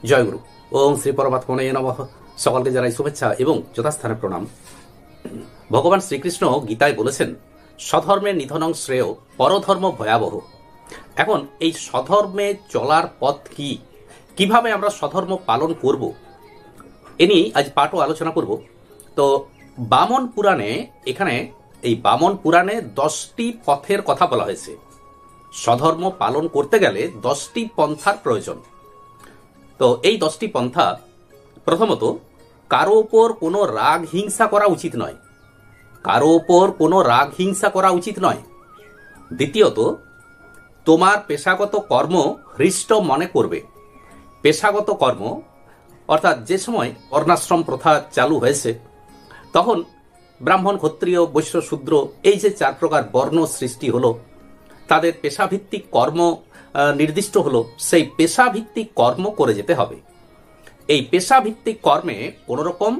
জয়গুরু। ওম শ্রী পরমাত্মনে নমঃ। সকলকে জানাই শুভেচ্ছা এবং যথাস্থানে প্রণাম। ভগবান শ্রীকৃষ্ণ গীতায় বলেছেন, স্বধর্মে নিধনং শ্রেয়, পরধর্ম ভয়াবহ। এখন এই স্বধর্মে চলার পথ কি, কিভাবে আমরা স্বধর্ম পালন করব, এ নিয়ে আজ পাঠও আলোচনা করব। তো বামন পুরাণে, এখানে এই বামন পুরাণে 10টি পথের কথা বলা হয়েছে। স্বধর্ম পালন করতে গেলে 10টি পন্থার প্রয়োজন। তো এই 10টি পন্থা, প্রথমত, কারো ওপর কোনো রাগ হিংসা করা উচিত নয়। কারো ওপর কোনো রাগ হিংসা করা উচিত নয়। দ্বিতীয়ত, তোমার পেশাগত কর্ম হৃষ্ট মনে করবে। পেশাগত কর্ম অর্থাৎ যে সময় বর্ণাশ্রম প্রথা চালু হয়েছে, তখন ব্রাহ্মণ, ক্ষত্রিয়, বৈশ্য, শূদ্র, এই যে 4 প্রকার বর্ণ সৃষ্টি হলো, তাদের পেশাভিত্তিক কর্ম নির্দিষ্ট হলো। সেই পেশাভিত্তিক কর্ম করে যেতে হবে। এই পেশাভিত্তিক কর্মে কোনো রকম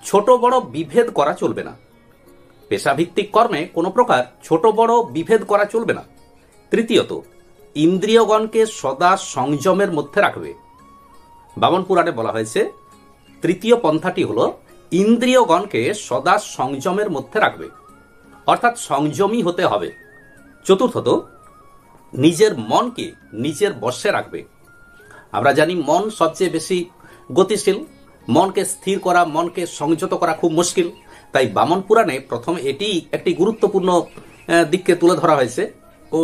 ছোট বড় বিভেদ করা চলবে না। পেশাভিত্তিক কর্মে কোনো প্রকার ছোট বড় বিভেদ করা চলবে না। তৃতীয়ত, ইন্দ্রিয়গণকে সদা সংযমের মধ্যে রাখবে। বামন পুরাণে বলা হয়েছে, তৃতীয় পন্থাটি হলো ইন্দ্রিয়গণকে সদা সংযমের মধ্যে রাখবে, অর্থাৎ সংযমী হতে হবে। চতুর্থত, নিজের মনকে নিজের বশে রাখবে। আমরা জানি মন সবচেয়ে বেশি গতিশীল। মনকে স্থির করা, মনকে সংযত করা খুব মুশকিল। তাই বামন পুরাণে প্রথমে এটি একটি গুরুত্বপূর্ণ দিককে তুলে ধরা হয়েছে ও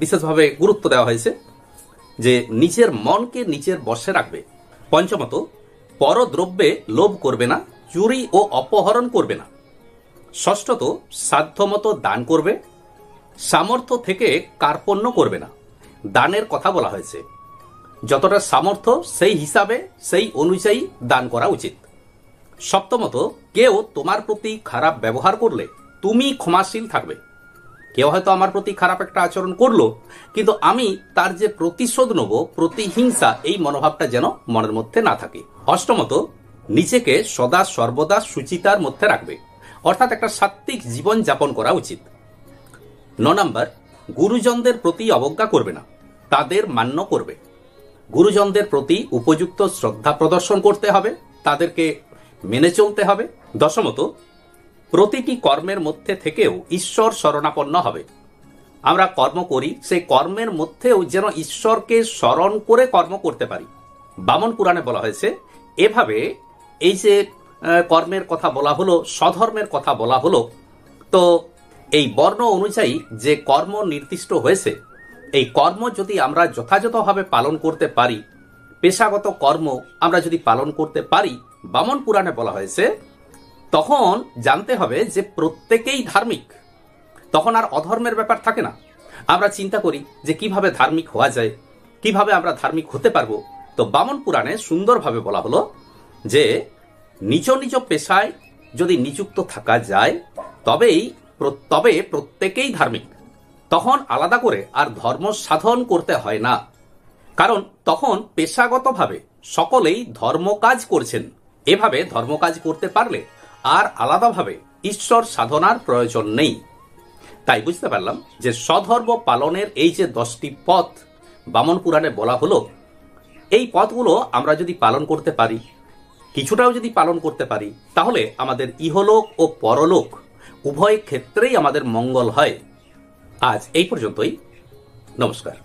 বিশেষভাবে গুরুত্ব দেওয়া হয়েছে যে নিজের মনকে নিজের বশে রাখবে। পঞ্চমত, পরদ্রব্যে লোভ করবে না, চুরি ও অপহরণ করবে না। ষষ্ঠত, সাধ্যমতো দান করবে, সামর্থ্য থেকে কার্পণ্য করবে না। দানের কথা বলা হয়েছে, যতটা সামর্থ্য সেই হিসাবে সেই অনুযায়ী দান করা উচিত। সপ্তমত, কেউ তোমার প্রতি খারাপ ব্যবহার করলে তুমি ক্ষমাশীল থাকবে। কেউ হয়তো আমার প্রতি খারাপ একটা আচরণ করলো, কিন্তু আমি তার যে প্রতিশোধ নেব, প্রতিহিংসা, এই মনোভাবটা যেন মনের মধ্যে না থাকে। অষ্টমত, নিজেকে সদা সর্বদা সুচিতার মধ্যে রাখবে, অর্থাৎ একটা সাত্ত্বিক জীবন যাপন করা উচিত। 9 নম্বর, গুরুজনদের প্রতি অবজ্ঞা করবে না, তাদের মান্য করবে। গুরুজনদের প্রতি উপযুক্ত শ্রদ্ধা প্রদর্শন করতে হবে, তাদেরকে মেনে চলতে হবে। দশমত, প্রতিটি কর্মের মধ্যে থেকেও ঈশ্বর শরণাপন্ন হবে। আমরা কর্ম করি, সেই কর্মের মধ্যেও যেন ঈশ্বরকে স্মরণ করে কর্ম করতে পারি। বামন পুরাণে বলা হয়েছে, এভাবে এই যে কর্মের কথা বলা হলো, স্বধর্মের কথা বলা হলো, তো এই বর্ণ অনুযায়ী যে কর্ম নির্দিষ্ট হয়েছে, এই কর্ম যদি আমরা যথাযথভাবে পালন করতে পারি, পেশাগত কর্ম আমরা যদি পালন করতে পারি, বামন পুরাণে বলা হয়েছে, তখন জানতে হবে যে প্রত্যেকেই ধার্মিক। তখন আর অধর্মের ব্যাপার থাকে না। আমরা চিন্তা করি যে কিভাবে ধার্মিক হওয়া যায়, কিভাবে আমরা ধার্মিক হতে পারবো। তো বামন পুরাণে সুন্দরভাবে বলা হলো যে নিজ নিজ পেশায় যদি নিযুক্ত থাকা যায়, তবে প্রত্যেকেই ধার্মিক। তখন আলাদা করে আর ধর্ম সাধন করতে হয় না, কারণ তখন পেশাগতভাবে সকলেই ধর্ম কাজ করছেন। এভাবে ধর্ম কাজ করতে পারলে আর আলাদাভাবে ঈশ্বর সাধনার প্রয়োজন নেই। তাই বুঝতে পারলাম যে স্বধর্ম পালনের এই যে 10টি পথ বামন পুরাণে বলা হলো, এই পথগুলো আমরা যদি পালন করতে পারি, কিছুটাও যদি পালন করতে পারি, তাহলে আমাদের ইহলোক ও পরলোক উভয় ক্ষেত্রেই আমাদের মঙ্গল হয়। আজ এই পর্যন্তই। নমস্কার।